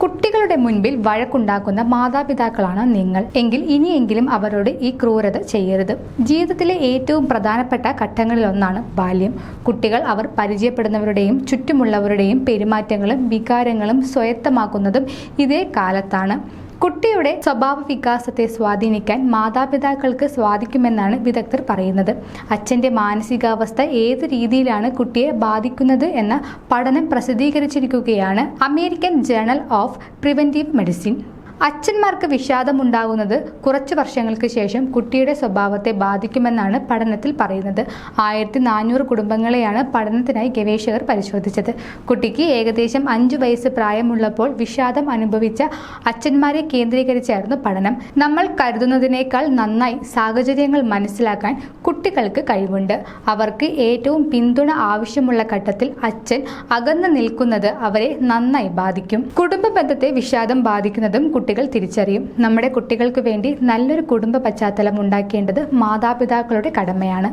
കുട്ടികളുടെ മുൻപിൽ വഴക്കുണ്ടാക്കുന്ന മാതാപിതാക്കളാണ് നിങ്ങൾ എങ്കിൽ ഇനിയെങ്കിലും അവരോട് ഈ ക്രൂരത ചെയ്യരുത്. ജീവിതത്തിലെ ഏറ്റവും പ്രധാനപ്പെട്ട ഘട്ടങ്ങളിലൊന്നാണ് ബാല്യം. കുട്ടികൾ അവർ പരിചയപ്പെടുന്നവരുടെയും ചുറ്റുമുള്ളവരുടെയും പെരുമാറ്റങ്ങളും വികാരങ്ങളും സ്വായത്തമാക്കുന്നതും ഇതേ കാലത്താണ്. കുട്ടിയുടെ സ്വഭാവ വികാസത്തെ സ്വാധീനിക്കാൻ മാതാപിതാക്കൾക്ക് സാധിക്കുമെന്നാണ് വിദഗ്ധർ പറയുന്നത്. അച്ഛൻ്റെ മാനസികാവസ്ഥ ഏത് രീതിയിലാണ് കുട്ടിയെ ബാധിക്കുന്നത് എന്ന പഠനം പ്രസിദ്ധീകരിച്ചിരിക്കുകയാണ് American journal of preventive medicine. അച്ഛന്മാർക്ക് വിഷാദമുണ്ടാകുന്നത് കുറച്ച് വർഷങ്ങൾക്ക് ശേഷം കുട്ടിയുടെ സ്വഭാവത്തെ ബാധിക്കുമെന്നാണ് പഠനത്തിൽ പറയുന്നത്. 1400 കുടുംബങ്ങളെയാണ് പഠനത്തിനായി ഗവേഷകർ പരിശോധിച്ചത്. കുട്ടിക്ക് ഏകദേശം 5 വയസ്സ് പ്രായമുള്ളപ്പോൾ വിഷാദം അനുഭവിച്ച അച്ഛന്മാരെ കേന്ദ്രീകരിച്ചായിരുന്നു പഠനം. നമ്മൾ കരുതുന്നതിനേക്കാൾ നന്നായി സാഹചര്യങ്ങൾ മനസ്സിലാക്കാൻ കുട്ടികൾക്ക് കഴിവുണ്ട്. അവർക്ക് ഏറ്റവും പിന്തുണ ആവശ്യമുള്ള ഘട്ടത്തിൽ അച്ഛൻ അകന്നു നിൽക്കുന്നത് അവരെ നന്നായി ബാധിക്കും. കുടുംബ ബന്ധത്തെ വിഷാദം ബാധിക്കുന്നതും കുട്ടികൾ തിരിച്ചറിയും. നമ്മുടെ കുട്ടികൾക്ക് വേണ്ടി നല്ലൊരു കുടുംബ പശ്ചാത്തലം ഉണ്ടാക്കേണ്ടത് മാതാപിതാക്കളുടെ കടമയാണ്.